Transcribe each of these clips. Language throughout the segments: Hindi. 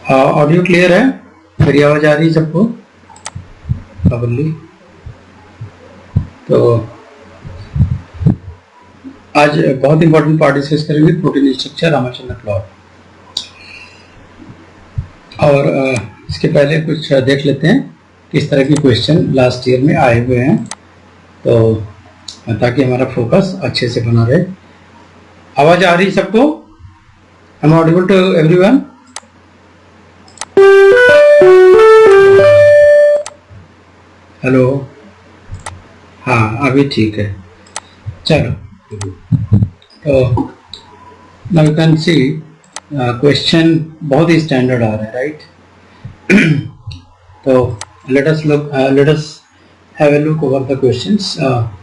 ऑडियो क्लियर है? मेरी आवाज आ रही है सबको प्रॉपर्ली? तो आज बहुत इंपॉर्टेंट पार्ट डिस्कस करेंगे, प्रोटीन स्ट्रक्चर, रामचंद्र प्लॉट। और इसके पहले कुछ देख लेते हैं किस तरह के क्वेश्चन लास्ट ईयर में आए हुए हैं, तो ताकि हमारा फोकस अच्छे से बना रहे। आवाज आ रही सबको? Am audible to everyone? Hello? हाँ, अभी ठीक है। चलो, तो now you can see question बहुत ही स्टैंडर्ड आ रहा है, राइट? तो let us have a look over the questions.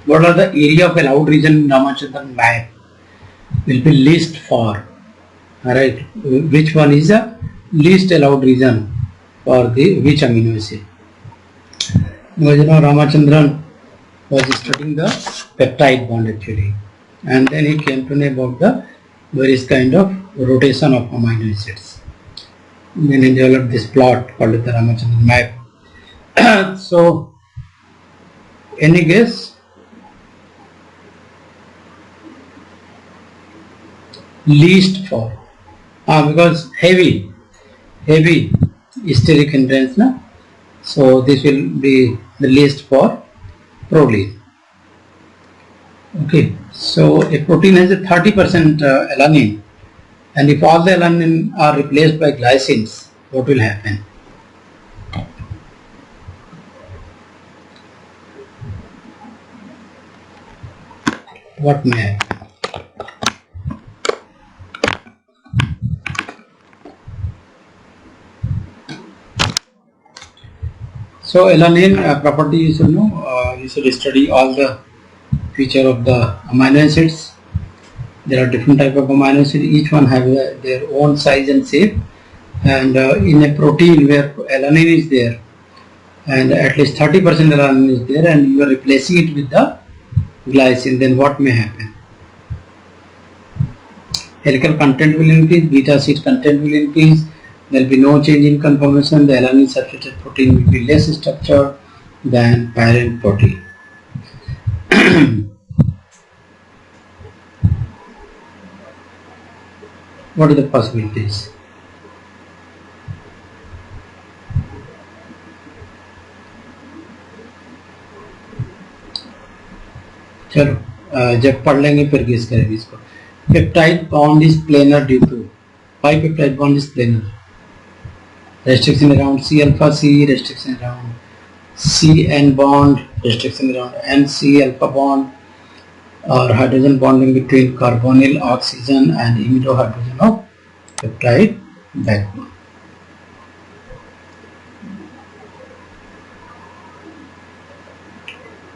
What are the area of allowed region in Ramachandran map will be least for? Alright, which one is the least allowed region for the which amino acid? Because you know Ramachandran was studying the peptide bond actually, and then he came to know about the various kind of rotation of amino acids. Then he developed this plot called the Ramachandran map. So, any guess? Least for? Because heavy steric hindrance, na? So this will be the least for proline. Okay, so a protein has a 30% alanine, and if all the alanine are replaced by glycines, what will happen? What may happen? So alanine property you should know. You should study all the feature of the amino acids. There are different type of amino acids. Each one have their own size and shape. And in a protein where alanine is there, and at least 30% alanine is there, and you are replacing it with the glycine, then what may happen? Helical content will increase, beta sheet content will increase, there will be no change in conformation, the alanine substituted protein will be less structured than parent protein. What are the possibilities? चलो जब पढ़ लेंगे फिर गेस करेंगे इसको। Peptide bond is planar due to, why peptide bond is planar? Restriction around C alpha C, restriction around C N bond, restriction around N C alpha bond, or hydrogen bonding between carbonyl oxygen and imido hydrogen of peptide backbone.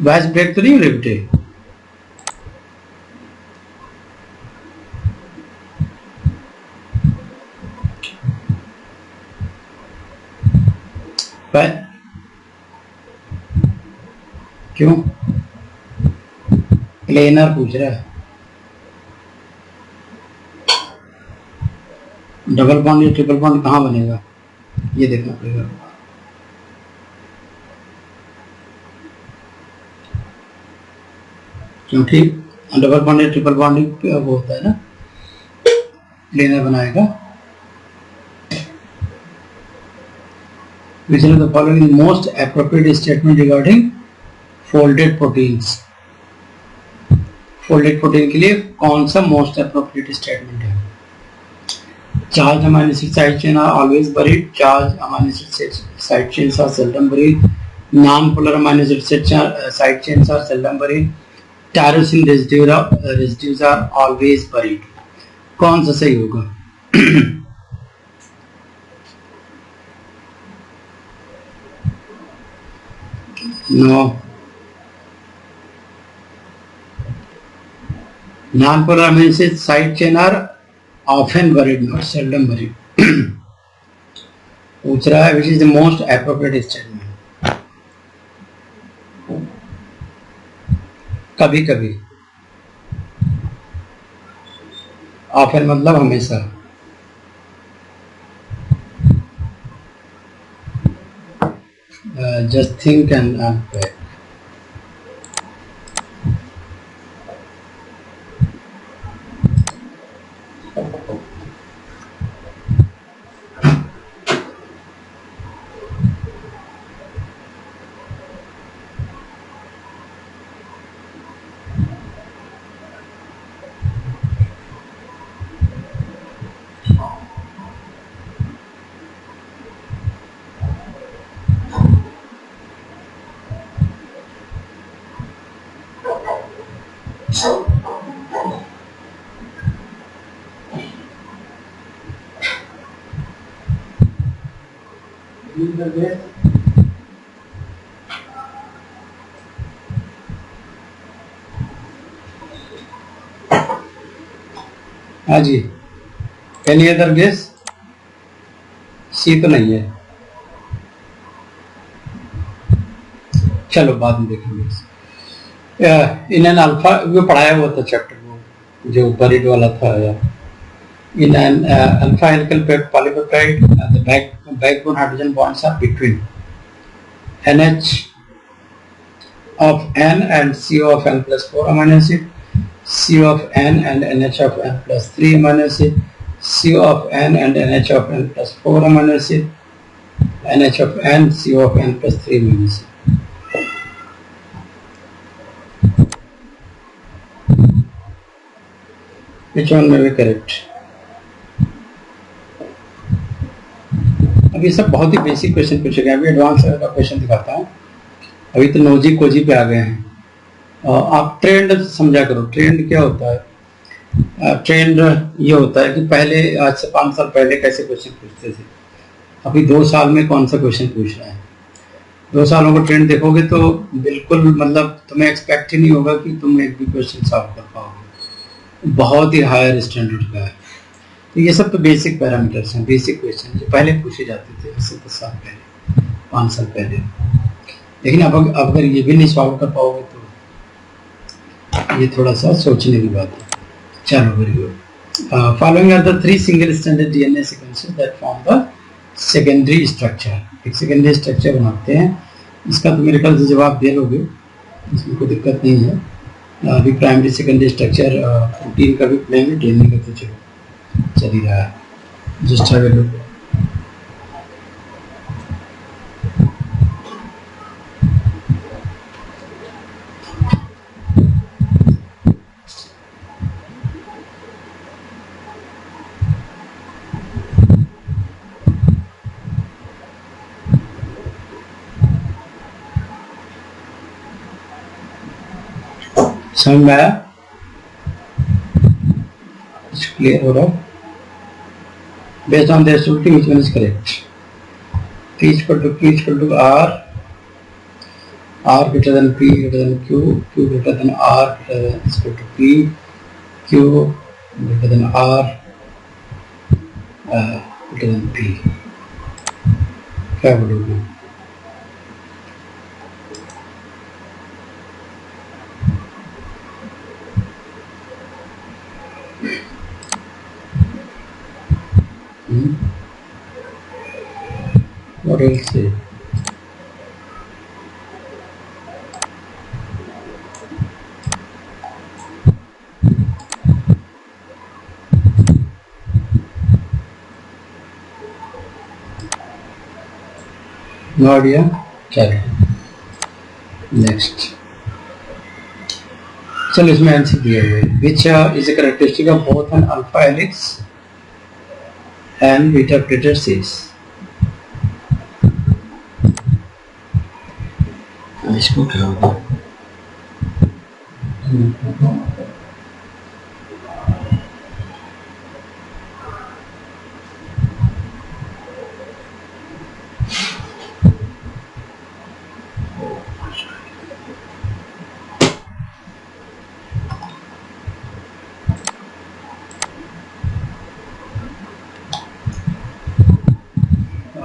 Batch break तो नहीं रिपीटे? क्यों? प्लेनर पूछ रहा है। डबल बॉन्ड या ट्रिपल बॉन्ड कहाँ बनेगा ये देखना पड़ेगा। क्योंकि डबल बॉन्ड या ट्रिपल बॉन्ड वो होता है ना, प्लेनर बनाएगा। Which of the following is most appropriate statement regarding folded proteins? Folded protein के लिए कौन सा most appropriate statement है? Charged amino acid side chain are always buried. Charged amino acid side chains are seldom buried. Non-polar amino acid side chains are seldom buried. Tyrosine residues are always buried. कौन सा सही होगा? No. Non-polar amino acid side chain are often buried, not seldom buried. पूछ रहा है which is the most appropriate statement? कभी कभी, often मतलब हमेशा। just think and unpack. हाँ जी, एनी अदर गेस? सी तो नहीं है, चलो बाद में देखेंगे। इन एन अल्फा, वो पढ़ाया हुआ था चैप्टर, वो जो बरीड वाला था यार। In an alpha helical polypeptide, the backbone hydrogen bonds are between NH of N and CO of N plus 4 amino acid, CO of N and NH of N plus 3 amino acid, CO of N and NH of N plus 4 amino acid, NH of N, CO of N plus 3 amino acid. Which one may be correct? अब ये सब बहुत ही बेसिक क्वेश्चन पूछे गए, अभी एडवांस का क्वेश्चन दिखाता हूँ। अभी तो नोजी कोजी पे आ गए हैं। आप ट्रेंड समझा करो। ट्रेंड क्या होता है? ट्रेंड ये होता है कि पहले, आज से 5 साल पहले कैसे क्वेश्चन पूछते थे, अभी 2 साल में कौन सा क्वेश्चन पूछ रहे हैं। 2 सालों को ट्रेंड देखोगे तो बिल्कुल मतलब तुम्हें एक्सपेक्ट ही नहीं होगा कि तुम एक भी क्वेश्चन सॉल्व कर पाओगे। बहुत ही हायर स्टैंडर्ड का है। तो ये सब तो बेसिक पैरामीटर्स हैं, बेसिक क्वेश्चन जो पहले पूछे जाते थे, जैसे 10 साल पहले, 5 साल पहले। लेकिन अब अगर ये भी नहीं सॉल्व कर पाओगे तो ये थोड़ा सा सोचने की बात है। चलो, very good. Following are the 3 single standard DNA sequences that form the secondary structure. एक सेकेंडरी स्ट्रक्चर बनाते हैं। इसका तो मेरे ख्याल से जवाब दे लोगे, इसमें कोई दिक्कत नहीं है। अभी प्राइमरी सेकेंडरी स्ट्रक्चर प्रोटीन का भी पढ़ेंगे, डीएनए का तो चलो चल ही रहा है। Just have a look. समझ में आया? क्लियर हो रहा है? Based on the estimating, which one is correct? P equal to R, R greater than P greater than Q, Q greater than R is equal to P, Q greater than R greater than P. क्या बोलोगे? What else say? No idea? चलो नेक्स्ट। चलो इसमें आंसर दिया हुआ है। Which is a characteristic of both an alpha helix and beta plateasis? इसको क्या होगा?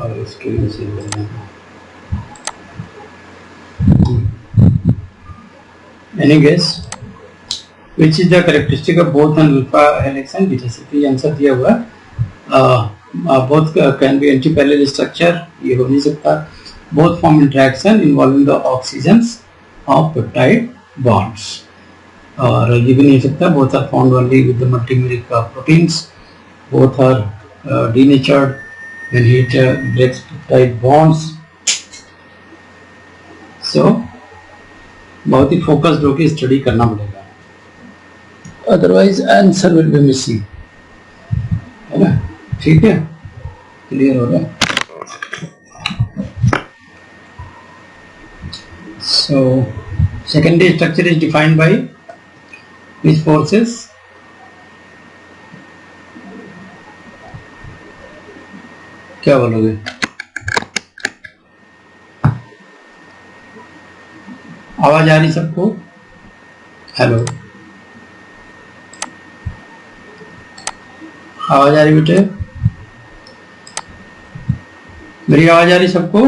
और इसके लिए Any guess? Which is the characteristic of both an alpha helix and beta helix? Answer दिया हुआ है। both can be anti-parallel structure, ये हो नहीं सकता। both form interaction involving the oxygens of peptide bonds. और ये भी नहीं हो सकता both are found only with the multimeric proteins, both are denatured when heat breaks peptide bonds. So बहुत ही फोकस्ड होकर स्टडी करना पड़ेगा, otherwise answer will be missing, है ना? ठीक है, क्लियर हो रहा? So secondary structure is defined by which forces? क्या बोलोगे? आवाज आ रही सबको? हेलो, आवाज आ रही बेटे? मेरी आवाज आ रही सबको?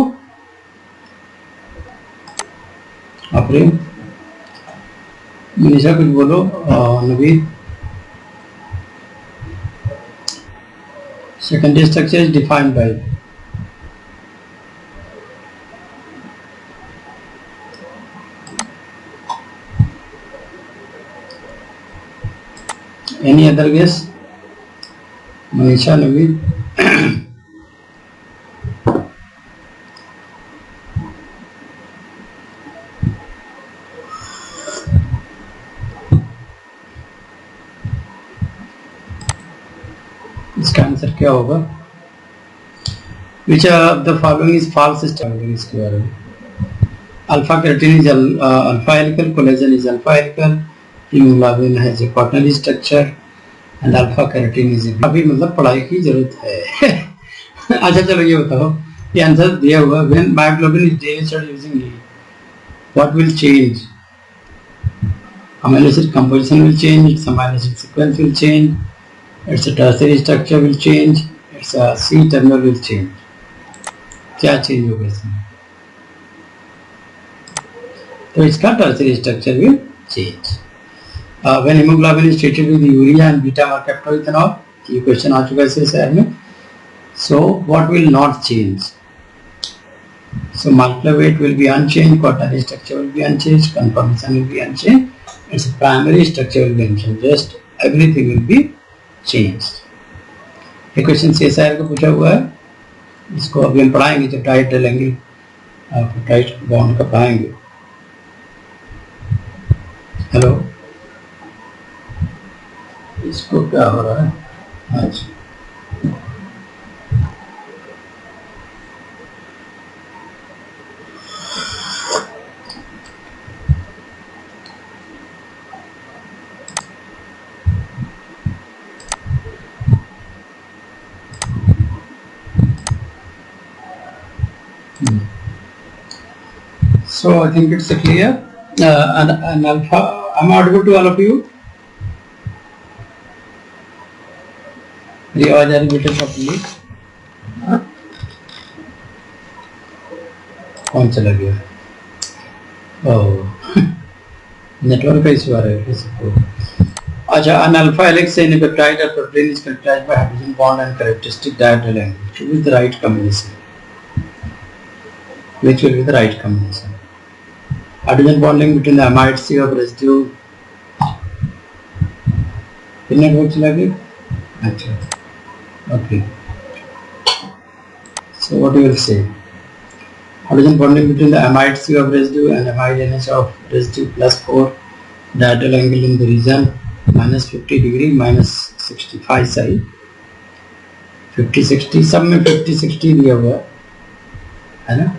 अप्रेम, मनीषा कुछ बोलो, Naveed. Secondary structure is defined by any other guess? Manisha, Naveed? इसका आंसर क्या होगा? Which of the following is false statement इसके बारे में? Alpha keratin is alpha helical, collagen is alpha helical, hemoglobin has a quaternary structure, and alpha keratin is a अभी मतलब पढ़ाई की जरूरत है। अच्छा चलो ये बताओ, ये आंसर दिया हुआ when myoglobin is denatured using heat, what will change? Amino acid composition will change, its amino acid sequence will change, its tertiary structure will change, its C terminal will change. क्या चेंज होगा इसमें? तो इसका tertiary structure will change. When hemoglobin is treated with urea and beta mercaptoethanol, ये क्वेश्चन आ चुका है इस शहर में. So what will not change? So molecular weight will be unchanged, quaternary structure will be unchanged, conformation will be unchanged, its primary structure will be unchanged. Just everything will be changed. ये क्वेश्चन CSIR का पूछा हुआ है, इसको अभी हम पढ़ाएंगे जब डाइट डालेंगे, डाइट बॉन्ड का पढ़ाएंगे. हेलो, इसको क्या हो रहा है आज? So I think it's clear. An alpha, am I audible to all of you? मेरी आवाज आ रही बेटे प्रॉपर्ली? कौन चला गया? ओह, नेटवर्क का इशू आ रहा है सबको. अच्छा, an alpha helix in a peptide or protein is characterized by hydrogen bond and characteristic diagonal angle. Which is the right combination? Which will be the right combination? Hydrogen bonding between the amide C of residue. कितने लोग चला गए? अच्छा, okay. So what you will say? Hydrogen bonding between the amide C of residue and amide NH of residue plus 4, diagonal angle in the region minus 50 degree minus 65 side, 50-60, सब में 50-60 दिया हुआ है ना?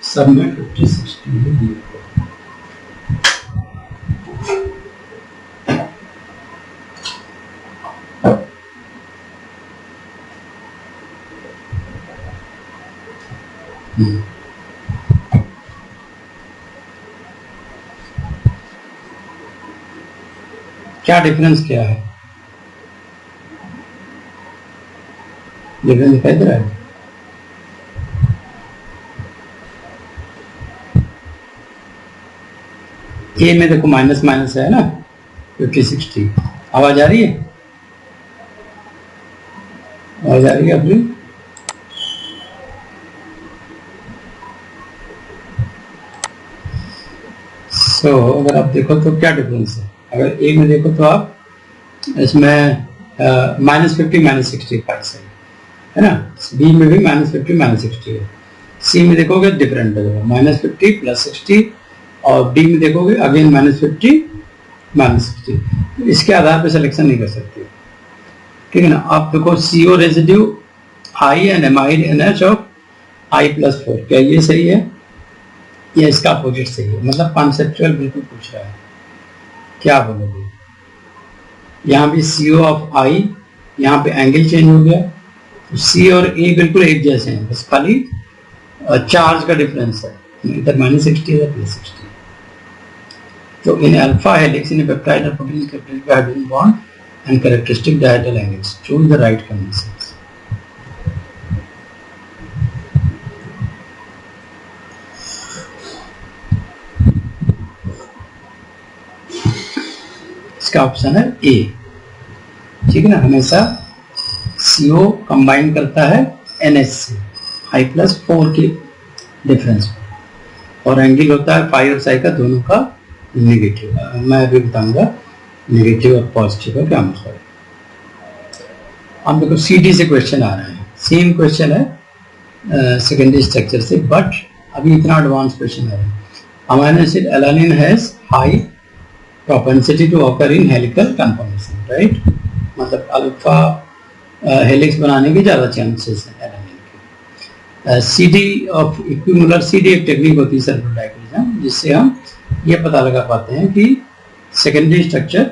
सब में 50-60 दिया हुआ. क्या डिफरेंस क्या है? डिफरेंस दिखाई दे रहा है? ए में देखो माइनस माइनस है ना, 50-60. आवाज आ रही है? आवाज आ रही है अपनी? अगर आप देखो तो क्या डिफरेंस है, अगर ए में देखो तो आप इसमें -50 -60 सही है ना, बी में भी -50 -60 है, सी में देखोगे डिफरेंट होगा -50 +60, और डी में देखोगे अगेन -50 -60। इसके आधार पर सिलेक्शन नहीं कर सकते, ठीक है ना। आप देखो CO residue I and amide NH of I+4, क्या ये सही है या इसका अपोजिट सही है? मतलब कॉन्सेप्चुअल बिल्कुल पूछ रहा है, क्या बोलोगे? यहाँ भी CO ऑफ I, यहाँ पे एंगल चेंज हो गया, C और A बिल्कुल एक जैसे हैं, बस खाली चार्ज का डिफरेंस है, इधर -60 इधर +60। तो in alpha helix in peptide और protein capped by hydrogen bond and characteristic dihedral angles, choose the right combinations. इसका ऑप्शन है ए, ठीक है ना। हमेशा CO कंबाइन करता है NH से I+4 के डिफरेंस, और एंगल होता है फाई और साई का दोनों का नेगेटिव। मैं अभी बताऊंगा नेगेटिव और पॉजिटिव का क्या मतलब है। हम देखो CD से क्वेश्चन आ रहे हैं, सेम क्वेश्चन है सेकेंडरी स्ट्रक्चर से, बट अभी इतना एडवांस क्वेश्चन है। Amino acid alanine has high propensity to occur in helical conformation, right. मतलब अल्फा हेलिक्स बनाने के ज्यादा चांसेस हैं एलानिन के। CD ऑफ इक्विमुलर CD एक टेक्निक होती है सल्फर डाइक्रोजन, जिससे हम ये पता लगा पाते हैं कि सेकेंडरी स्ट्रक्चर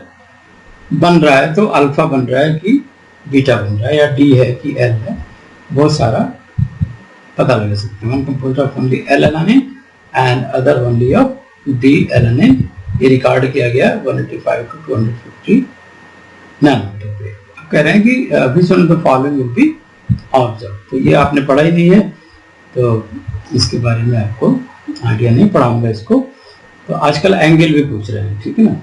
बन रहा है तो अल्फा बन रहा है कि बीटा बन रहा है, या D है कि L है, वो सारा पता लगा सकते हैं। One composed of only L alanine and other only of D alanine. ये रिकॉर्ड किया गया 185 to 250 नैनोमीटर पे। अब कह रहे हैं कि which one of the following will be observe. तो ये आपने पढ़ा ही नहीं है, तो इसके बारे में आपको आइडिया नहीं, पढ़ाऊंगा इसको। तो आजकल एंगल भी पूछ रहे हैं, ठीक है ना।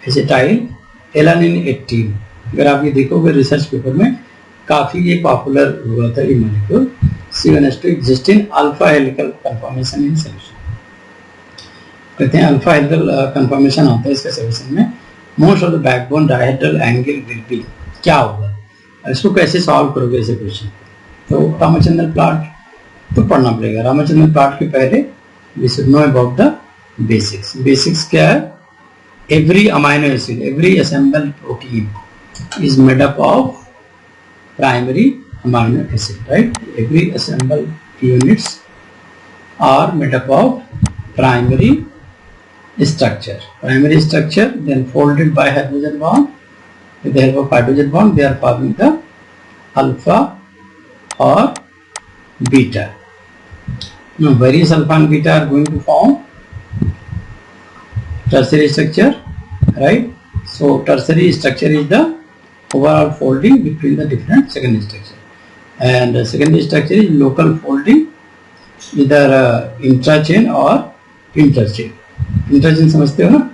एसिटाइल एलानिन 18, अगर आप ये देखोगे रिसर्च पेपर में काफी ये पॉपुलर हुआ था ये molecule. C1H2 exist in alpha helical confirmation in solution. कहते हैं अल्फा हेलिकल कंफर्मेशन आता है इसके सॉल्यूशन में। Most of the backbone dihedral angle will be, क्या होगा, इसको कैसे सॉल्व करोगे ऐसे क्वेश्चन। तो रामचंद्रन प्लॉट तो पढ़ना पड़ेगा। रामचंद्रन प्लॉट के पहले we should know about the basics. Basics क्या है? Every amino acid, every assembled protein is made up of primary amino acid, right? Every assembled units are made up of primary structure. Primary structure then folded by hydrogen bond. With the help of hydrogen bond, they are forming the alpha or beta. Now, various alpha and beta are going to form tertiary structure, right? So, tertiary structure is the overall folding between the different secondary structure, and secondary structure is local folding, either intrachain or interchain. Intrachain समझते हो ना?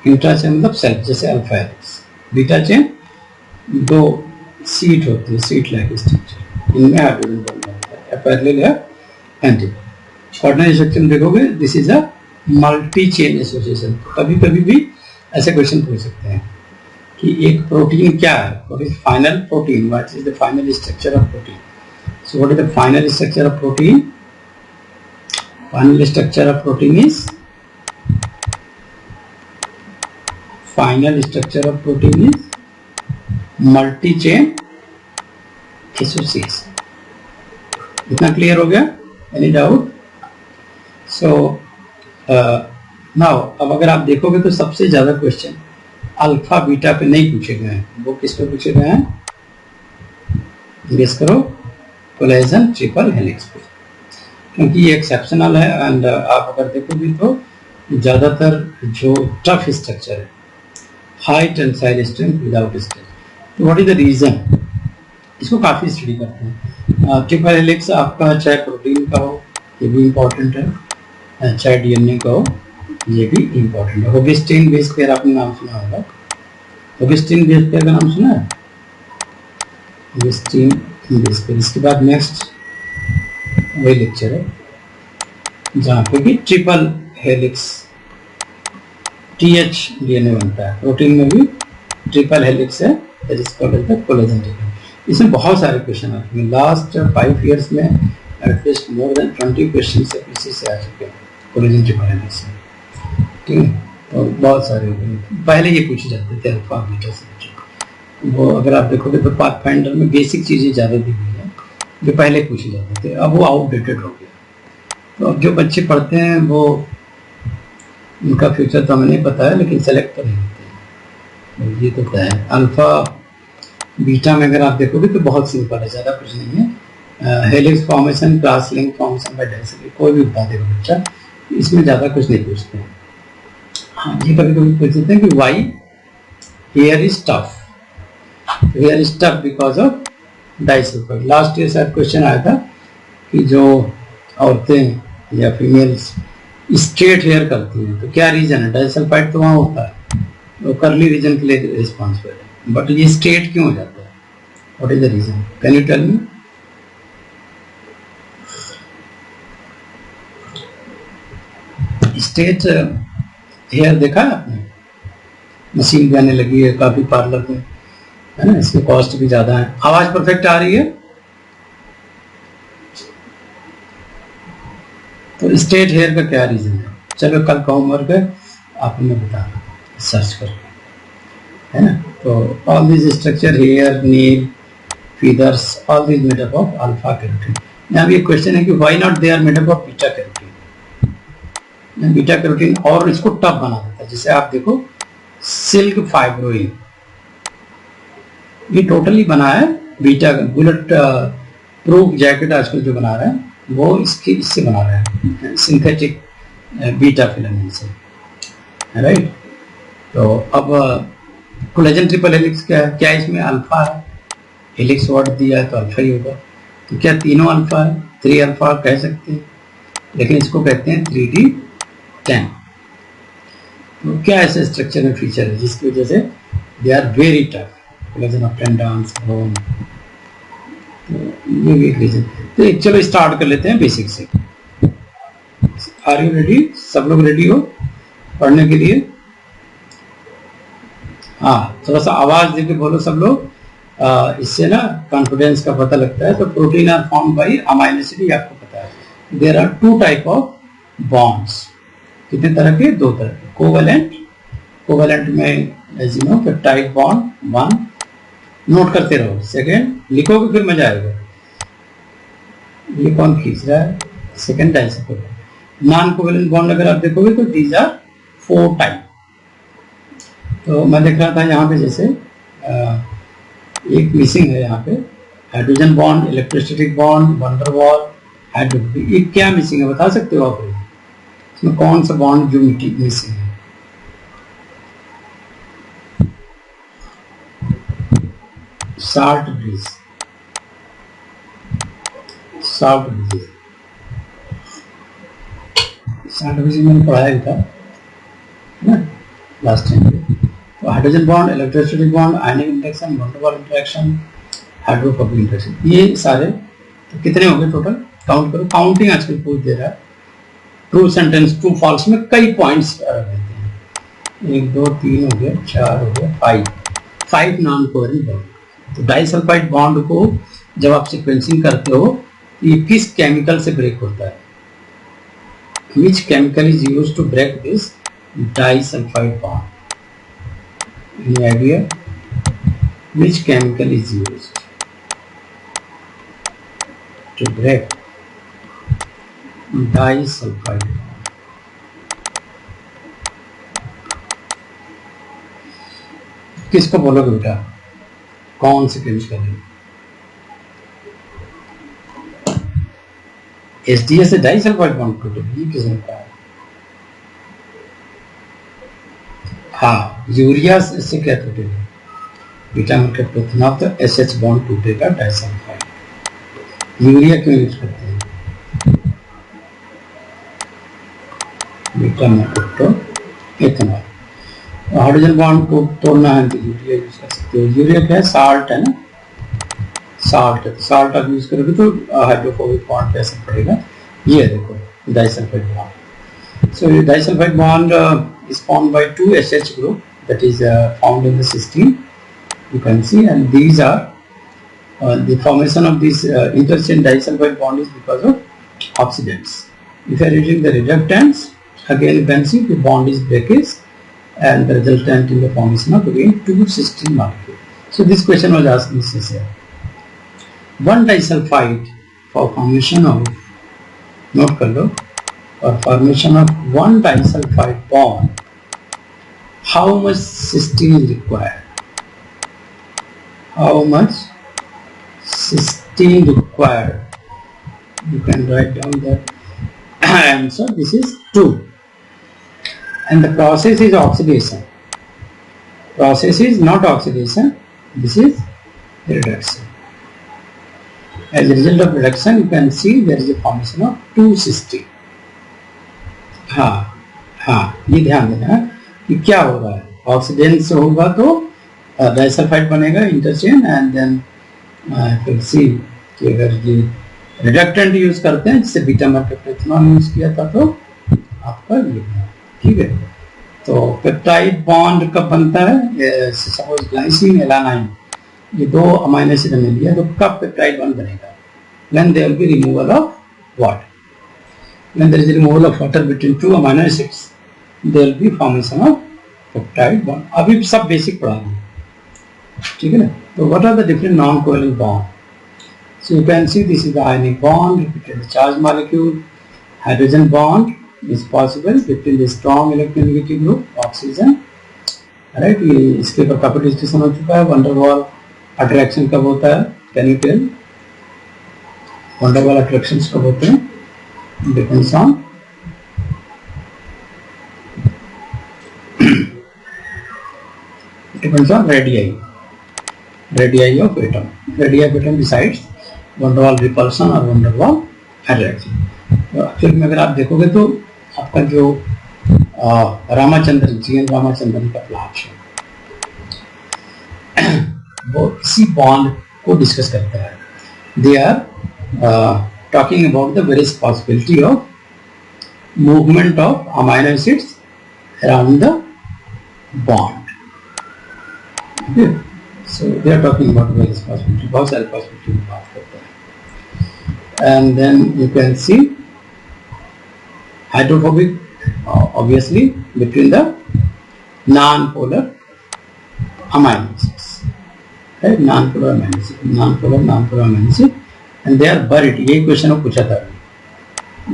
Intrachain मतलब सेल्फ, जैसे अल्फा हेलिक्स। बीटा चेन दो सीट होती है, सीट लाइक स्ट्रक्चर, इनमें हाइड्रोजन बॉन्ड होता है, पैरेलल या एंटी। क्वार्टरनरी स्ट्रक्चर में देखोगे this is a multi chain association. कभी कभी भी ऐसे क्वेश्चन पूछ सकते हैं कि एक प्रोटीन क्या है, what is final protein, what is the final structure of protein. So what is the final structure of protein? Final structure of protein is multi chain association. इतना क्लियर हो गया? Any doubt? सो नाउ अब अगर आप देखोगे तो सबसे ज्यादा क्वेश्चन अल्फा बीटा पे नहीं पूछे गए हैं, वो किस पे पूछे गए हैं? गेस करो। कोलेजन ट्रिपल हेलिक्स पे, क्योंकि ये एक्सेप्शनल है। एंड आप अगर देखोगे तो ज्यादातर जो टफ स्ट्रक्चर है, high tensile strength without strength. तो व्हाट इज द रीजन? इसको काफी स्टडी करते हैं। ट्रिपल हेलिक्स आपका चाहे प्रोटीन का हो, ये भी इम्पोर्टेंट है, चाहे DNA का हो, ये भी इम्पोर्टेंट है। ऑगस्टीन बेस पेयर आपने नाम सुना होगा। ऑगस्टीन बेस पेयर का नाम सुना है? Augustine base pair. इसके बाद नेक्स्ट वही लेक्चर है जहाँ पे कि ट्रिपल हेलिक्स TH DNA बनता है, प्रोटीन में भी ट्रिपल हेलिक्स है, that is called the collagen triple. इसमें बहुत सारे क्वेश्चन आते हैं, लास्ट 5 years में एटलीस्ट मोर देन 20 क्वेश्चन इसी से आ चुके हैं, कोलेजन ट्रिपल हेलिक्स से, ठीक है। और बहुत सारे पहले ये पूछे जाते थे अल्फा बीटा से, वो अगर आप देखोगे तो पाथफाइंडर में बेसिक चीजें ज्यादा दी हुई है जो पहले पूछे जाते थे, अब वो आउटडेटेड हो गया। तो अब जो बच्चे पढ़ते हैं वो, उनका फ्यूचर तो हमें नहीं पता है, लेकिन सेलेक्ट तो नहीं होते हैं, ये तो तय है। अल्फा बीटा में अगर आप देखोगे तो बहुत सिंपल है, ज़्यादा कुछ नहीं है। Helix formation, cross link formation by density, कोई भी बता देगा बच्चा, इसमें ज़्यादा कुछ नहीं पूछते हैं। हाँ, ये कभी कभी पूछते हैं कि why hair is tough, hair is tough because of disulphide. Last year शायद क्वेश्चन आया था कि जो औरतें या फीमेल्स स्ट्रेट हेयर करती हैं तो क्या रीजन है, डाइसल्फाइड तो वहाँ होता है, वो करली रीजन के लिए रिस्पॉन्सिबल है, बट ये स्ट्रेट क्यों हो जाता है, what is the reason, can you tell me? Straight hair देखा है आपने, मशीन भी आने लगी है काफी पार्लर में, है ना, इसकी कॉस्ट भी ज्यादा है। आवाज परफेक्ट आ रही है? तो स्ट्रेट हेयर का क्या रीजन है? चलो कल का होमवर्क है, आप हमें बताना सर्च करके, है ना। तो all this structure, hair, nail, feathers, all this made up of alpha keratin. यहाँ भी एक क्वेश्चन है कि why not they are made up of beta keratin. Beta keratin और इसको टफ बना देता है, जैसे आप देखो सिल्क फाइब्रोइन, ये टोटली बना है बीटा, बुलेट प्रूफ जैकेट आजकल जो बना रहे हैं वो इससे बना रहे हैं, सिंथेटिक बीटा फिलामेंट से, राइट। तो अब कोलेजन ट्रिपल हेलिक्स क्या है, क्या इसमें अल्फा है, हेलिक्स वर्ड दिया है तो अल्फा ही होगा, तो क्या तीनों अल्फा है, 3 अल्फा कह सकते हैं, लेकिन इसको कहते हैं 3D10। तो क्या ऐसे स्ट्रक्चर में फीचर है जिसकी वजह से they are very tough, collagen of tendons, bone, तो ये भी एक रीजन। तो चलो स्टार्ट कर लेते हैं बेसिक से। Are you ready? सब लोग रेडी हो पढ़ने के लिए? हाँ, थोड़ा सा आवाज देके बोलो सब लोग, इससे ना कॉन्फिडेंस का पता लगता है। तो protein are form by amino acid, आपको पता है। There are 2 type of bonds, कितने तरह के? 2 तरह के। कोवेलेंट, कोवेलेंट में as you know peptide bond 1, note करते रहो। सेकेंड लिखोगे फिर मजा आएगा, ये कौन खींच रहा है? Second disulphide. Non covalent bond अगर आप देखोगे तो दीज आर 4 टाइप। तो मैं देख रहा था यहाँ पे जैसे एक मिसिंग है यहाँ पे, hydrogen bond, electrostatic bond, van der Waals, hydrogen, ये क्या मिसिंग है बता सकते हो आप? इसमें कौन सा बॉन्ड जो मिसिंग है? Salt bridge, salt bridge, salt bridge मैंने पढ़ाया था ना लास्ट टाइम। तो hydrogen bond, electrostatic bond, ionic interaction, van der Waals interaction, hydrophobic interaction, ये सारे तो कितने हो गए टोटल? काउंट करो। काउंटिंग आजकल पूछ दे रहा है, ट्रू सेंटेंस, ट्रू फॉल्स में कई पॉइंट्स रख देते हैं। 1 2 3 हो गया, 4 हो गया, 5 नॉन कोवेलेंट बॉन्ड। तो डाइसल्फाइड बॉन्ड को जब आप सीक्वेंसिंग करते हो, ये किस केमिकल से ब्रेक होता है? Which chemical is used to break this disulfide bond? Any idea? Which chemical is used to break disulfide bond? किसको बोलोगे बेटा? कौन से केमिकल है? एसडीएस से डाइसल्फाइड बॉन्ड टूटे, ये किसने कहा? हाँ, यूरिया से क्या टूटेगा? विटामिन का प्रोथेनॉल, तो एसएच बॉन्ड टूटेगा डाइसल्फाइड। यूरिया क्यों यूज करते हैं? विटामिन तो इथेनॉल। हाइड्रोजन बॉन्ड को तोड़ना है तो यूरिया यूज कर सकते हो। यूरिया क्या है? साल्ट है ना, साल्ट है। साल्ट आप यूज करोगे तो हाइड्रोफोबिक बॉन्ड कैसे पड़ेगा? ये देखो डाइसल्फाइड बॉन्ड। सो ये disulphide bond is formed by two SH group that is found in the cysteine. You can see, and these are the formation of this interchain disulfide bond is because of oxidants. If you are using the reductants, again you can see the bond is breakage and the resultant in the formation of again two cysteine molecules. So this question was asked in this essay. One disulfide for formation of, note कर लो, for formation of one disulfide bond, how much cysteine is required? How much cysteine required? You can write down the answer. This is 2. And the process is oxidation. Process is not oxidation. This is reduction. As a result of reduction, you can see there is a formation of 2 cysteine. हाँ, ये ध्यान देना कि क्या हो रहा है. ऑक्सीडेंट से होगा तो डाइसल्फाइड बनेगा इंटरचेन, एंड देन फिर सी कि अगर ये रिडक्टेंट यूज करते हैं जिससे बीटा मेथनॉल यूज किया था तो आपका ये, ठीक है. तो पेप्टाइड बॉन्ड कब बनता है? सपोज ग्लाइसिन एलानाइन, ये दो अमाइनो एसिड हमने लिया, तो कब पेप्टाइड बॉन्ड बनेगा? When there will be removal of water. When there is a removal of water between two amino acids, there will be formation of peptide bond. अभी सब बेसिक पढ़ाएंगे, ठीक है ना. तो what are the different non-covalent bond? So you can see this is the ionic bond between the charged molecule. Hydrogen bond is possible between the strong electronegative group oxygen. Right? ये इसके ऊपर काफी डिस्कशन हो चुका है. van der Waal attraction कब होता है? Can you tell? van der Waal attractions कब होते हैं? Depends on radii of atom. Radii of atom decides van der Waal repulsion और van der Waal attraction. तो एक्चुअली में अगर आप देखोगे तो आपका जो रामाचंद्रन, जी एन रामाचंद्रन का फ्लैश है, वो इसी बॉन्ड को डिस्कस करता है. They are talking about the various possibility of movement of amino acids around the bond. Okay. So they are talking about various possibility, बहुत सारे possibility की बात करते हैं. And then you can see hydrophobic, obviously between the non-polar amino acids, right? Non-polar amino acid, non-polar amino acid. And they are buried. ये क्वेश्चन में पूछा था.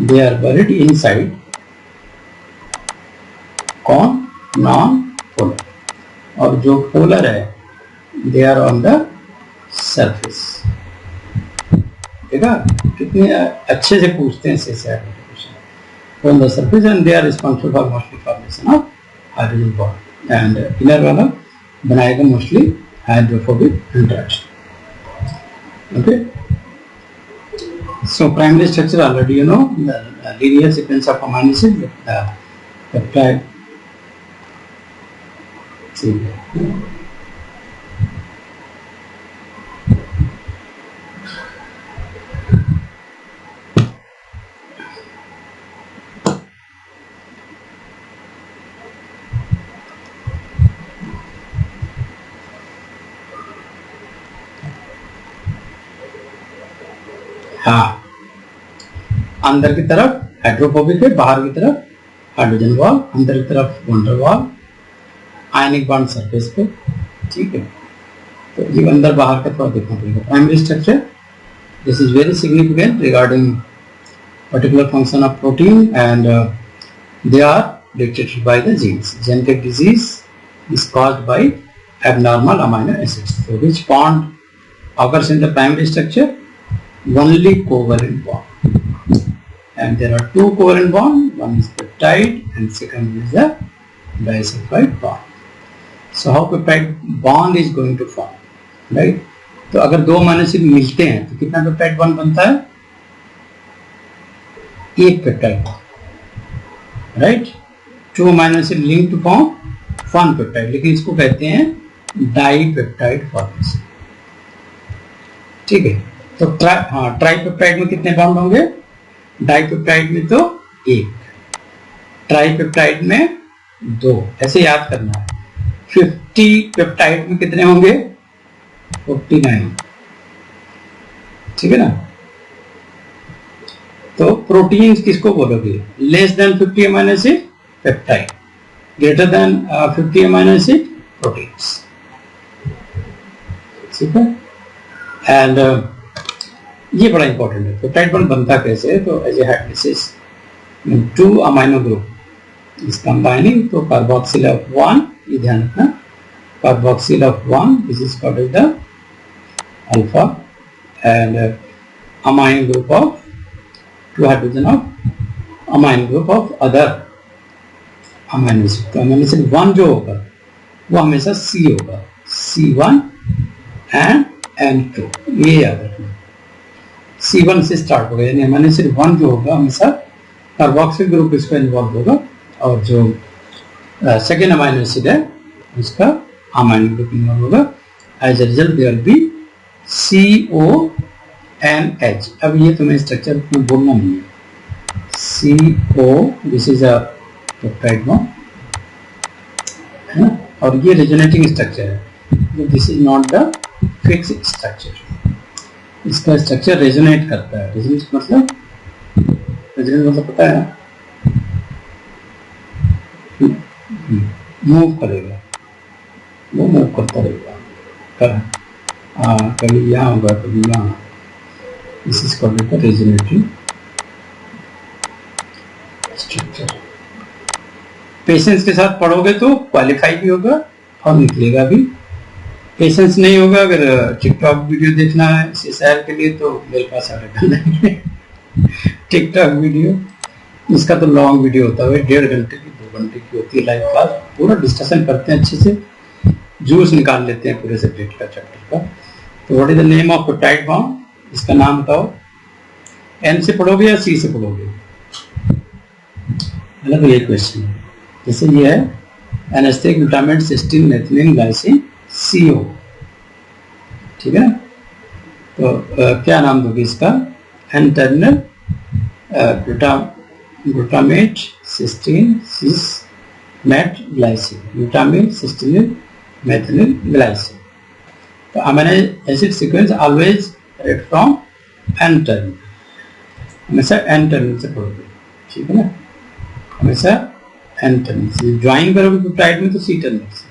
They are buried inside कौन? Non-polar. और जो polar है they are on the surface. देखा कितने अच्छे से पूछते हैं ऐसे question. On the surface and they are responsible for mostly formation of hydrogen bond. And inner वाला बनाएगा mostly hydrophobic interaction. Okay. So primary structure already you know, the linear sequence of amino acid with the peptide. See. हाँ, अंदर की तरफ हाइड्रोफोबिक है, बाहर की तरफ हाइड्रोजन वॉल, अंदर की तरफ van der Waal, ionic bond surface पे, ठीक है. तो ये अंदर बाहर का थोड़ा देखना पड़ेगा. Primary structure, this is very significant regarding particular function of protein and they are dictated by the genes. Genetic disease is caused by abnormal amino acids. So which bond occurs in the primary structure? Only covalent bond, and there are two covalent bonds. One is peptide and second is the disulfide bond. So how peptide bond is going to form, right? तो अगर दो अमीनो एसिड मिलते हैं तो कितना पेप्टाइड बॉन्ड बनता है? एक peptide bond, right? Two amino acid link to form one peptide, लेकिन इसको कहते हैं डाइपेप्टाइड फॉर्मेशन, ठीक है. तो ट्राइपेप्टाइड में कितने बॉन्ड होंगे? डाइपेप्टाइड में तो एक, ट्राइपेप्टाइड में 2, ऐसे याद करना है। 50 पेप्टाइड में कितने होंगे? 49, ठीक है ना। तो प्रोटीन्स किसको बोलोगे? Less than 50 amino acid peptide, greater than 50 amino acid proteins, ठीक है। एंड ये बड़ा इंपॉर्टेंट है। पेप्टाइड बॉन्ड बनता कैसे है? तो as a hydrolysis 2 amino group is combining, तो कार्बोक्सिल ऑफ 1, ये ध्यान रखना, carboxyl of 1, this is called as the alpha, and amine group of 2 hydrogen of amine group of other amino acid. तो अमाइनो एसिड 1 जो होगा वो हमेशा C होगा, C1 एंड N2, ये याद रखना। C1 से स्टार्ट होगा, यानी अमाइनो एसिड 1 जो होगा हमेशा कार्बोक्सिल ग्रुप इसका इन्वॉल्व होगा, और जो सेकेंड अमाइनो एसिड है उसका अमाइनो ग्रुप इन्वॉल्व होगा। As a result there will be CONH। अब ये तुम्हें स्ट्रक्चर में बोलना नहीं है। CO, this is a peptide bond, है ना, और ये रेजोनेटिंग स्ट्रक्चर है, this is not the fix structure. इसका स्ट्रक्चर रेजोनेट करता है। रेजोनेट मतलब पता है, मूव करेगा, वो मूव करता रहेगा, कभी यहाँ होगा कभी यहाँ। This is called the resonating structure. Patience के साथ पढ़ोगे तो क्वालिफाई भी होगा और निकलेगा भी। पेशेंस नहीं होगा, अगर टिकटॉक वीडियो देखना है CSIR के लिए तो मेरे पास आर्टिकल नहीं है। टिकटॉक वीडियो, इसका तो लॉन्ग वीडियो होता है, 1.5 घंटे की 2 घंटे की होती है लाइव क्लास, पूरा डिस्कशन करते हैं अच्छे से, जूस निकाल लेते हैं पूरे सब्जेक्ट का, चैप्टर का। तो what is the name of peptide bond, इसका नाम बताओ। N से पढ़ोगे या C से पढ़ोगे? अलग ये क्वेश्चन है। जैसे ये है anaesthetic glutamate cysteine methylene glycine CO, ठीक है ना। तो क्या नाम दोगे इसका? N-टर्मिनल glutamate cysteine cys met glycine, glutamate cysteine methylene glycine. तो amino acid sequence always read from N-टर्मिनल, हमेशा N-टर्मिनल से पढ़ोगे, ठीक है ना, हमेशा N-टर्मिनल से। ज्वाइन करोगे पेप्टाइड में तो C-टर्मिनल से,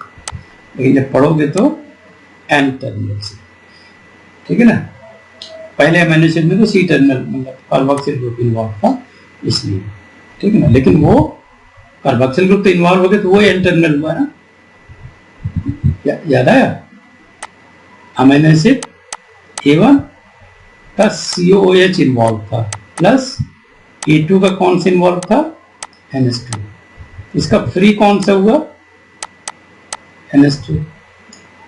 लेकिन जब पढ़ोगे तो N-टर्मिनल से, ठीक है ना। पहले अमीनो एसिड में तो C-टर्मिनल मतलब कार्बोक्सिल ग्रुप इन्वॉल्व था इसलिए, ठीक है ना, लेकिन वो कार्बोक्सिल ग्रुप तो इन्वॉल्व हो गए तो वो N-टर्मिनल हुआ ना, याद आया। अमीनो एसिड A1 का COOH इन्वॉल्व था, प्लस A2 का कौन सा इन्वॉल्व था? NH2। इसका फ्री कौन सा हुआ? NH2।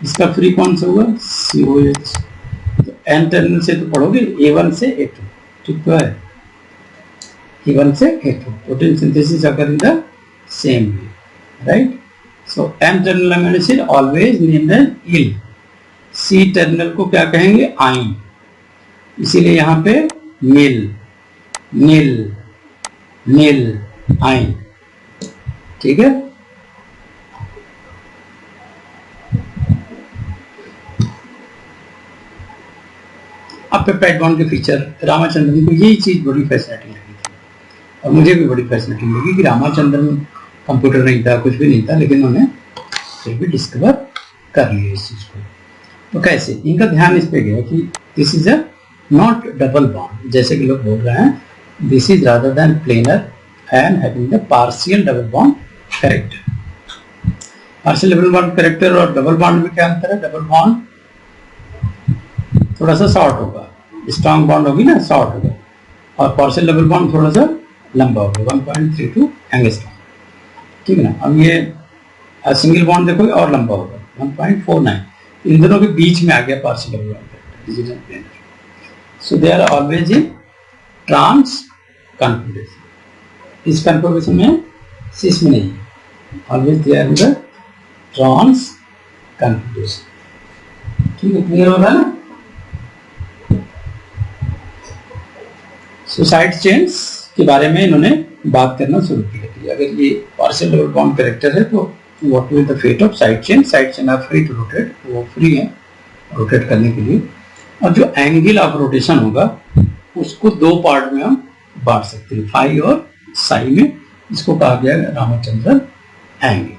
इसका फ्री कौन सा हुआ? COH। तो N-टर्मिनल से तो पढ़ोगे A1 से A2, ठीक तो है, A1 से A2। Protein synthesis occur in the same way, right. So N terminal amino acid always named as इल। C-टर्मिनल को क्या कहेंगे? आइन, इसीलिए यहाँ पे मिल, नील, नील आइन, ठीक है। अब पेप्टाइड बॉन्ड के फीचर, रामाचंद्रन को यही चीज बड़ी फैसिनेटिंग लगी थी, और मुझे भी बड़ी फैसिनेटिंग लगी कि रामाचंद्रन कंप्यूटर नहीं था, कुछ भी नहीं था, लेकिन उन्होंने फिर भी डिस्कवर कर लिया इस चीज को। तो कैसे? इनका ध्यान इस पे गया कि this is a not double bond, जैसे कि लोग बोल रहे हैं, this is rather than planar and having the partial double bond character. Partial double bond character और डबल बॉन्ड में क्या अंतर है? डबल बॉन्ड थोड़ा सा शॉर्ट होगा, स्ट्रॉन्ग बॉन्ड होगी ना, शॉर्ट होगा, और पार्शियल डबल बॉन्ड थोड़ा सा लंबा होगा, 1.32 एंगस्ट्रॉम, ठीक है ना। अब ये सिंगल बॉन्ड देखो और लंबा होगा, 1.49। इन दोनों के बीच में आ गया partial double bond. So they are always in trans configuration. इस कॉन्फिगरेशन में सिस में नहीं, always they are in the trans configuration, ठीक है, क्लियर हो रहा है ना। सो साइड चेन्स के बारे में इन्होंने बात करना शुरू किया। कि अगर ये पार्शियल डबल बॉन्ड कैरेक्टर है तो what will the fate of side chain are free to rotate, वो फ्री है रोटेट करने के लिए। और जो एंगल ऑफ रोटेशन होगा उसको दो पार्ट में हम बांट सकते हैं, फाई और साई में, इसको कहा गया रामचंद्रन एंगल।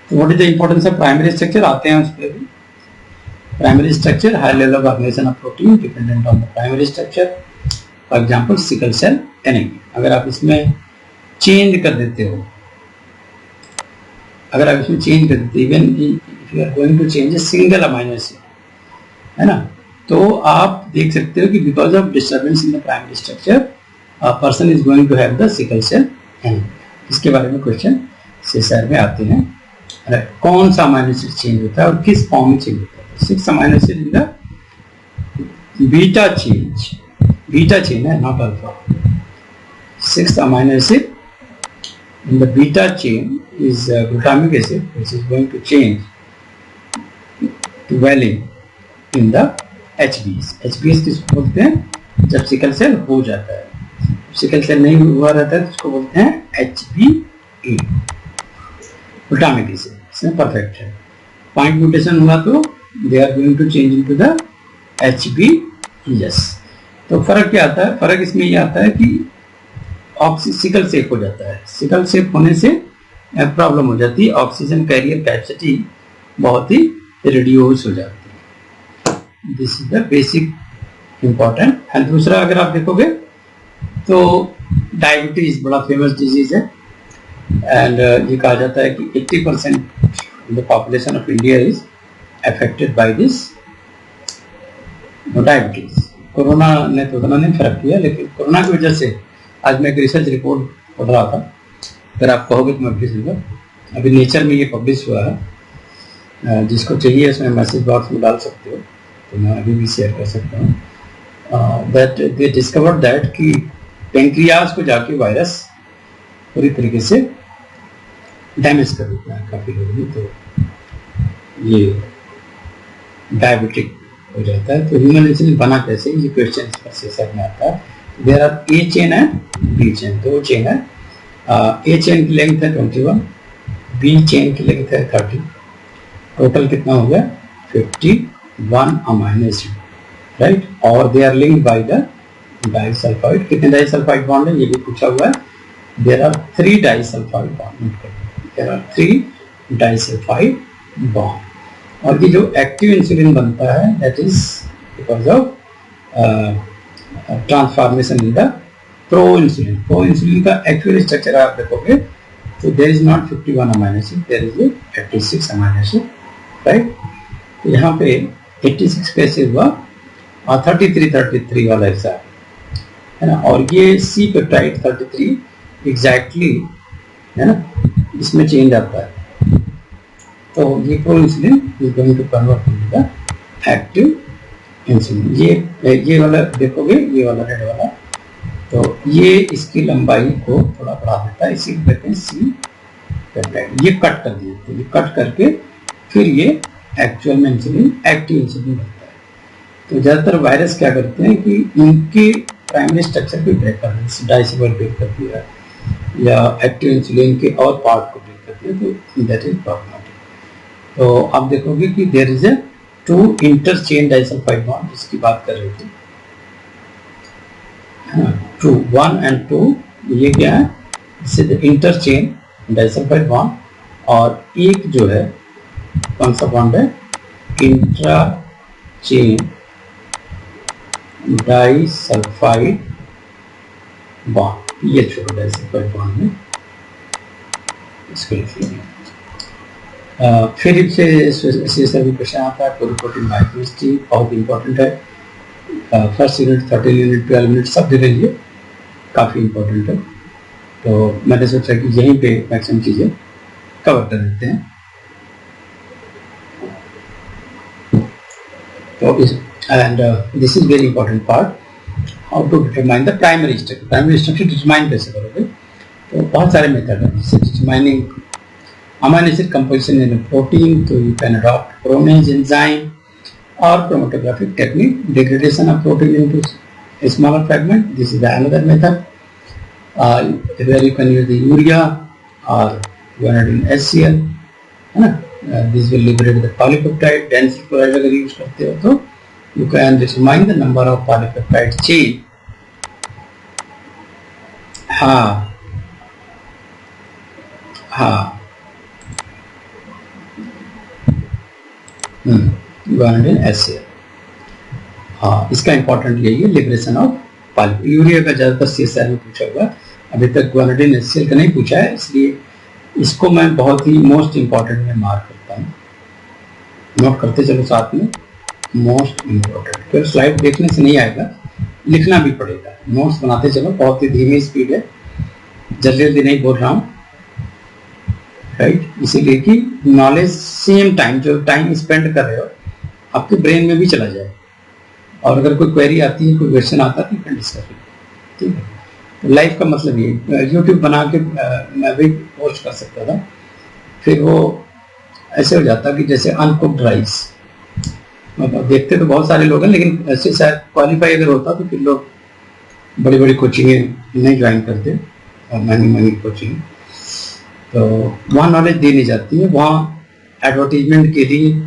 तो what is the importance of primary structure, आते हैं उस पर भी। Primary structure, high level of organisation of protein dependent on the primary structure, for example sickle cell anaemia. अगर आप इसमें चेंज कर देते हो, even if you are going to change a single amino acid, है ना, तो आप देख सकते हो कि because of disturbance in the primary structure person is going to have the sickle cell anaemia. इसके बारे में क्वेश्चन सीएसआर में आते हैं। कौन सा अमाइनो एसिड चेंज होता है और किस फॉर्म में चेंज होता है? 6 amino acid in the beta chain है, not alpha. 6 amino acid in the beta chain is glutamic acid, which is going to change to valine in the HBS. HBS किसको बोलते हैं? जब सिकल सेल हो जाता है, सिकल सेल नहीं हुआ रहता है तो उसको बोलते हैं HBA, glutamic acid। इसमें परफेक्ट है। पॉइंट म्यूटेशन हुआ तो they are going to change into the HBS। तो फर्क क्या आता है? फर्क इसमें ये आता है कि सिकल सेप हो जाता है, सिकल सेप होने से प्रॉब्लम हो जाती है, ऑक्सीजन कैरियर कैपेसिटी बहुत ही रिड्यूस हो जाती है। This is the basic important. And दूसरा अगर आप देखोगे तो डायबिटीज बड़ा फेमस डिजीज है, एंड ये कहा जाता है कि 80% the population of India is affected by this diabetes. Corona ने तो उतना नहीं फर्क किया, लेकिन कोरोना की वजह से आज मैं एक रिसर्च रिपोर्ट पढ़ रहा था, अगर आप कहोगे तो मैं भेज दूंगा। अभी नेचर में ये पब्लिश हुआ है, जिसको चाहिए इसमें मैसेज बॉक्स में डाल सकते हो, तो मैं अभी भी शेयर कर सकता हूँ। दैट दे डिस्कवर्ड दैट कि पेंक्रियाज को जाके वायरस पूरी तरीके से डैमेज कर देता है काफी लोगों में, तो ये डायबिटिक हो जाता है। तो ह्यूमन इंसुलिन बना कैसे, ये क्वेश्चन इस पर सेशन में आता है। There are A chain and B chain, दो चेन है। ए चेन की लेंथ है 21, बी चेन की लेंथ है 30। टोटल कितना हो गया? 51 अमाइनो एसिड, राइट। और they are linked by the disulfide. कितने डाइसल्फाइड बॉन्ड है ये भी पूछा हुआ है। There are 3 disulfide bond, there are 3 disulfide bond. और ये जो एक्टिव इंसुलिन बनता है that is because of transformation in the pro insulin. Pro insulin का एक्चुअल स्ट्रक्चर आप देखोगे तो there is not 51 amino acid, there is 86 amino acid, right. तो यहाँ पे 86 कैसे हुआ? 33 वाला हिसाब है ना। और ये सी पेप्टाइड 33 एग्जैक्टली है ना, इसमें चेंज आता है। तो ये pro insulin is going to convert into the active insulin. ये वाला देखोगे, ये वाला रेड वाला, तो ये इसकी लंबाई को थोड़ा बढ़ा देता है, इसी को कहते हैं सी पेप्टाइड। ये कट कर देते हैं, ये कट करके फिर ये एक्चुअल में इंसुलिन, एक्टिव इंसुलिन बनता है। तो ज्यादातर वायरस क्या करते हैं कि इनके प्राइमरी स्ट्रक्चर को ब्रेक कर देते हैं, डाइसल्फाइड ब्रेक कर दिया या एक्टिव इंसुलिन के और पार्ट को ब्रेक कर दिया, तो दैट इज प्रॉब्लमेटिक। तो आप देखोगे कि there is a 2 interchain disulfide bond, जिसकी बात कर रहे थे, 2 1 and 2, ये क्या है? This is the interchain disulfide bond. और एक जो है कौन सा बॉन्ड है? Intra chain disulfide bond. ये छोटा डाइसल्फाइड बॉन्ड में इसको लिख लेंगे। फिर से सभी क्वेश्चन आता है। प्रोटीन बायोकेमिस्ट्री बहुत इंपॉर्टेंट है। फर्स्ट यूनिट, 13 यूनिट, 12 यूनिट सब दे देंगे, काफ़ी इंपॉर्टेंट है। तो मैंने सोचा कि यहीं पे मैक्सिमम चीज़ें कवर कर देते हैं। तो इस and this is very important part, how to determine the primary structure. Primary structure determine कैसे करोगे? तो बहुत सारे मेथड हैं, जैसे determining amino acid composition in a protein, so you can adopt Cronen's enzyme or chromatographic technique, degradation of protein into a smaller fragment. This is the another method. where you can use the urea or guanidine HCl, है ना. This will liberate the polypeptide. Dense chloride अगर यूज करते हो तो you can determine the number of polypeptide chain. हाँ guanidine HCl. हाँ, इसका इंपॉर्टेंट यही है, लिबरेशन ऑफ पॉली. यूरिया का ज्यादातर CSIR में पूछा हुआ, अभी तक guanidine HCl का नहीं पूछा है, इसलिए इसको मैं बहुत ही मोस्ट इंपॉर्टेंट में मार्क करता हूँ. नोट करते चलो साथ में, मोस्ट इंपॉर्टेंट. फिर स्लाइड देखने से नहीं आएगा, लिखना भी पड़ेगा. नोट्स बनाते चलो, बहुत ही धीमी स्पीड है, जल्दी जल्दी नहीं बोल रहा हूँ, राइट. इसीलिए कि नॉलेज सेम टाइम, जो टाइम स्पेंड कर रहे हो आपके ब्रेन में भी चला जाए. और अगर कोई क्वेरी आती है, कोई क्वेश्चन आता है तो फिर डिस्कस करें. ठीक है. तो लाइफ का मतलब ये, यूट्यूब बना के मैं भी पोस्ट कर सकता था, फिर वो ऐसे हो जाता कि जैसे अनकुक्ड राइस. मतलब देखते तो बहुत सारे लोग हैं, लेकिन ऐसे शायद क्वालिफाई अगर होता तो फिर लोग बड़ी बड़ी कोचिंगें नहीं ज्वाइन करते, और महंगी कोचिंग. तो वहाँ नॉलेज दी नहीं जाती है, वहाँ एडवर्टीजमेंट के लिए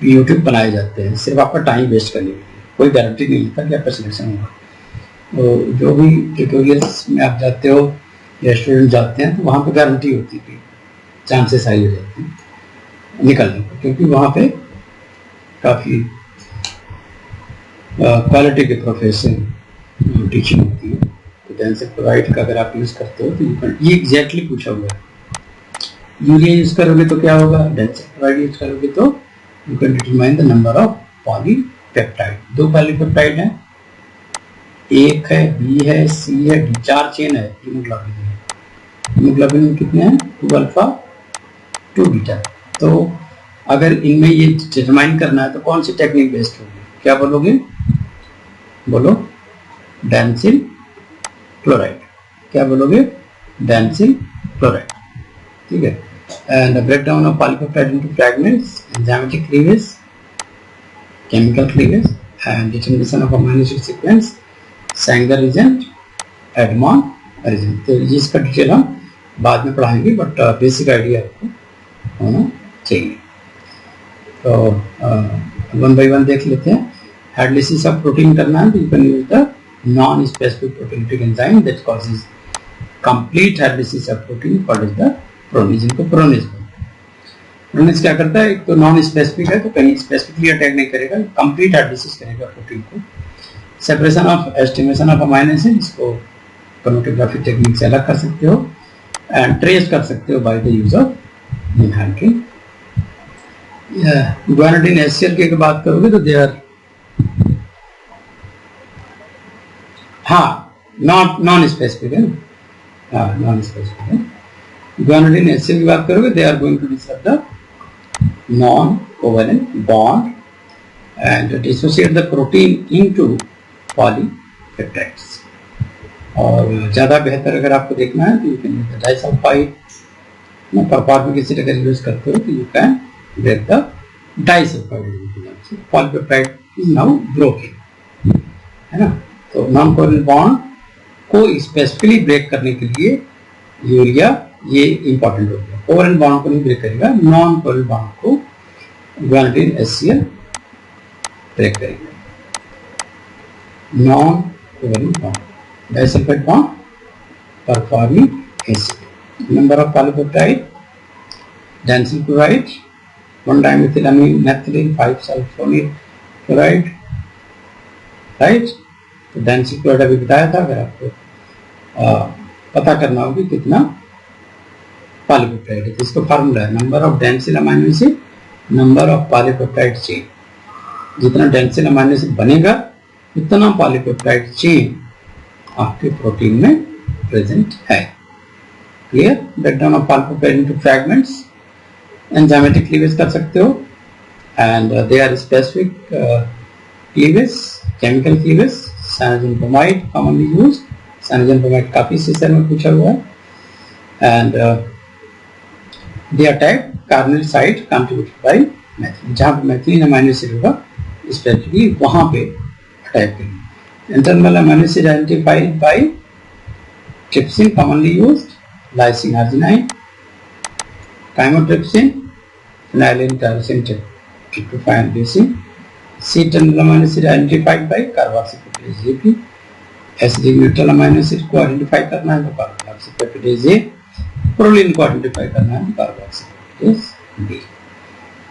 यूट्यूब बनाए जाते हैं, सिर्फ आपका टाइम वेस्ट करने के लिए. कोई गारंटी नहीं लेता कि आपका सिलेक्शन होगा. तो जो भी ट्यूटोरियल्स में आप जाते हो या स्टूडेंट जाते हैं, तो वहाँ पे गारंटी होती है कि चांसेस हाई हो जाते हैं निकलने को, क्योंकि वहाँ पे काफ़ी क्वालिटी के प्रोफेशन टीचिंग होती है. तो डेंसिल क्लोराइड का अगर आप यूज़ करते हो तो ये एग्जैक्टली पूछा हुआ है. यूरिया यूज करोगे तो क्या होगा, डेंसिल क्लोराइड यूज करोगे तो you can determine the number of polypeptide. 2 polypeptide है, एक है, बी है, सी है, डी. 4 चेन है हीमोग्लोबिन में. हीमोग्लोबिन में कितने हैं, 2 अल्फा 2 बीटा. तो अगर इनमें ये डिटरमाइन करना है तो कौन सी टेक्निक बेस्ट होगी, क्या बोलोगे, बोलो डेंसिल क्लोराइड. क्या बोलोगे, डेंसिल क्लोराइड. ठीक है. And breakdown of polypeptide into fragments, enzymatic cleavage, chemical cleavage, and determination of amino acid sequence, Sanger reagent, Edman reagent. तो इसका डिटेल हम बाद में पढ़ाएंगे, बट बेसिक आइडिया आपको होना चाहिए. तो 1 by 1 देख लेते हैं. हाइड्रोलाइसिस ऑफ प्रोटीन करना है तो you can use the non specific proteolytic enzyme that causes complete hydrolysis of protein, called as the pronase. इनको प्रोनीज बोलते हैं. प्रोनीज क्या करता है, एक तो नॉन स्पेसिफिक है तो कहीं स्पेसिफिकली अटैक नहीं करेगा, कंप्लीट हाइड्रोलाइसिस करेगा प्रोटीन को. Separation of estimation of amino acid, इसको क्रोमेटोग्राफी टेक्निक से अलग कर सकते हो एंड ट्रेस कर सकते हो by the use of ninhydrin. Guanidine HCl की बात करोगे तो दे आर, हाँ, नॉन स्पेसिफिक है, हाँ नॉन स्पेसिफिक है. गुआनिडीन HCl की बात करोगे, they are going to disturb the non covalent bond and dissociate the protein into polypeptides. और ज्यादा बेहतर अगर आपको देखना है तो you can use the disulfide. Performic acid अगर यूज करते हो तो you can break the disulfide. Polypeptide is now broken, है ना. तो नॉन कोवेलेंट बॉन्ड को स्पेसिफिकली ब्रेक करने के लिए यूरिया ये इंपॉर्टेंट हो गया. कोवेलेंट बॉन्ड को नहीं ब्रेक करेगा, नॉन कोवेलेंट बॉन्ड को गुआनिडीन HCl ब्रेक करेगा. Non covalent bond, disulfide bond, performic acid. Number of polypeptide, dansyl chloride, 1 dimethylamine methylene, 5 sulfonyl chloride, right. तो डेंसिल क्लोराइड अभी बताया था. अगर आपको पता करना होगा कितना पॉलीपेप्टाइड है तो इसका फार्मूला है number of dansyl amino acid, number of polypeptide chain. जितना डेंसिल अमीनो एसिड बनेगा उतना पॉलीपेप्टाइड चेन आपके प्रोटीन में प्रेजेंट है. Clear. Breakdown of polypeptide into fragments, enzymatic cleavage कर सकते हो and they are specific cleavage, chemical cleavage. Cyanogen bromide commonly use. Cyanogen bromide काफी सीजन में पूछा हुआ है. And they attack carbonyl site contributed by methylene. जहां पे मैथिलीन अमीनो एसिड होगा स्पेसिफिकली वहां पे अटैक करेंगे. Internal amino acid identified by trypsin commonly used, lysine arginine, chymotrypsin, phenylalanine tyrosine tryptophan leucine, C-terminal amino acid identified by carboxypeptidase AP, acidic neutral amino acid को आइडेंटिफाई करना है तो कार्बोक्सीपेप्टिडेज ए, प्रोलीन को आइडेंटिफाई करना है तो carboxypeptidase B.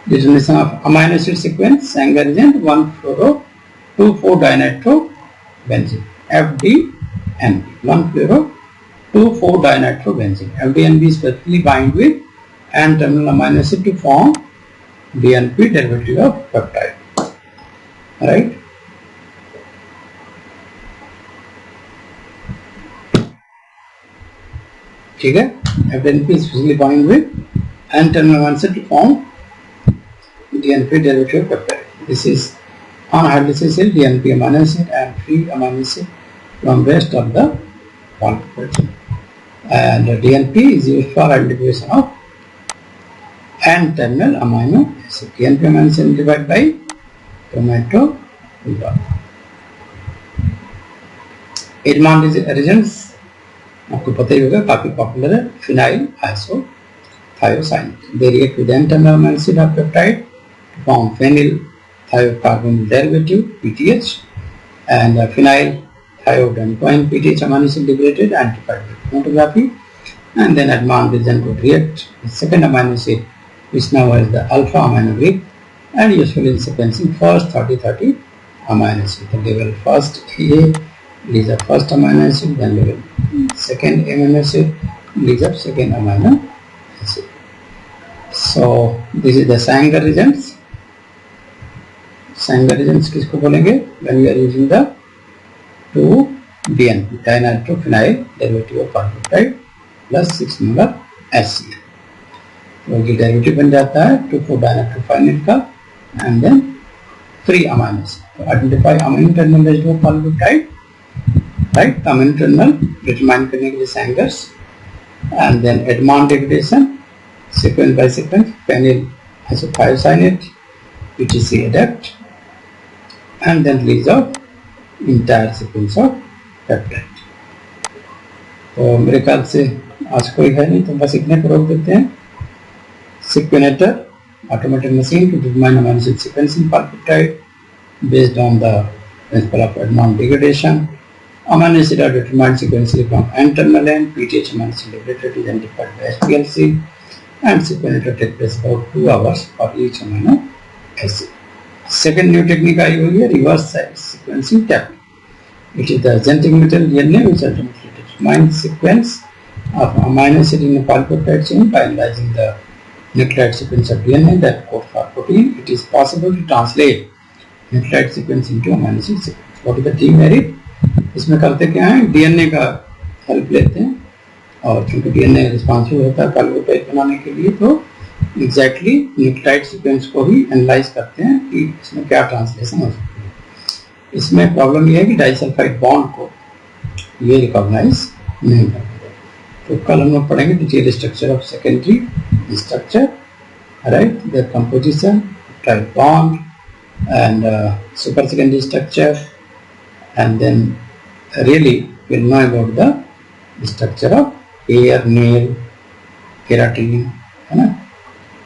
Determination of amino acid sequence, Sanger reagent 1-fluoro-2,4-dinitrobenzene FDNB, 1-fluoro-2,4-dinitrobenzene FDNB specifically bind with N-terminal amino acid to form DNP derivative of peptide. Right? ठीक है, FDNP is specifically bind with N-terminal amino acid to form DNP derivative of peptide. This is unhydrolysis DNP amino acid and free amino acid from rest of the polypeptide. And DNP is used for identification of N-terminal amino acid. DNP amino acid divided by chromatograph. Edmond reagents आपको पता ही होगा, काफी पॉपुलर है. Phenyl isothiocyanate, they react with N-terminal amino acid of peptide to form phenyl thiocarbonyl derivative PTH, and phenyl thiodenocoin PTH amino acid liberated identified with chromatography, and then Edmond reagent would react with second amino acid which now has the alpha amino group, and usually in sequencing first 30 amino acid. The level first A leads up first amino acid, then level second amino acid leads up second amino acid. So this is the Sanger reagents. Sanger reagents किसको बोलेंगे? When we are using the 2-DNP dinitrophenyl derivative of polypeptide plus 6-molar HCl. तो ये डेरिवेटिव बन जाता है 2,4-dinitrophenyl का and then 3 amino acid. तो identify amino terminal residue of polypeptide. Right, amino terminal determine करने के लिए Sanger's, and then Edmond degradation sequence by sequence, phenyl isothiocyanate PTC adapt, and then release of entire sequence of peptide. तो मेरे ख्याल से आज कोई है नहीं, तो बस इतने पर रोक देते हैं. Sequenator, automated machine to determine amino acid sequence in polypeptide based on the principle of Edmond degradation. Amino acid are determined sequentially from N-terminal end, PTH amino acid liberated is identified by HPLC, and sequenator takes place about 2 hours for each amino acid. Second new technique आई हुई है reverse sequencing technique. It is the genetic material DNA which ultimately determines sequence of amino acid in a polypeptide chain by analyzing the nucleotide sequence of DNA that code for protein. It is possible to translate nucleotide sequence into amino acid sequence. What is the demerit? इसमें करते क्या है, डीएनए का हेल्प लेते हैं, और क्योंकि डीएनए रिस्पॉन्सिव होता है पॉलीपेप्टाइड बनाने के लिए, तो एग्जैक्टली न्यूक्लियोटाइड सीक्वेंस को ही एनालाइज करते हैं कि इसमें क्या ट्रांसलेशन हो सकती है. इसमें प्रॉब्लम यह है कि डाइसल्फाइड बॉन्ड को ये रिकॉग्नाइज नहीं करते. तो कल हम लोग पढ़ेंगे detail structure of secondary structure, right, their composition, type bond and super secondary structure, and then really we'll know about the structure of hair, nail, keratin, है ना,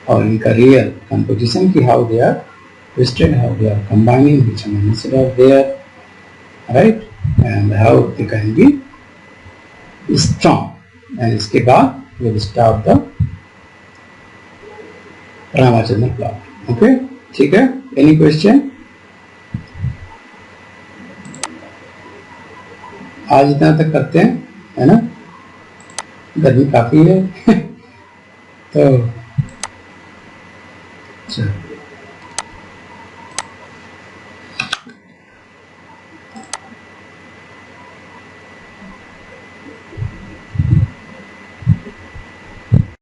और इनका real composition कि how they are twisted, how they are combining, which amino acids are there, right, and how they can be strong. And इसके बाद we'll start the Ramachandran plot. Okay, ठीक है? Any question? आज इतना तक करते हैं, है ना, गर्मी काफी है तो चलो.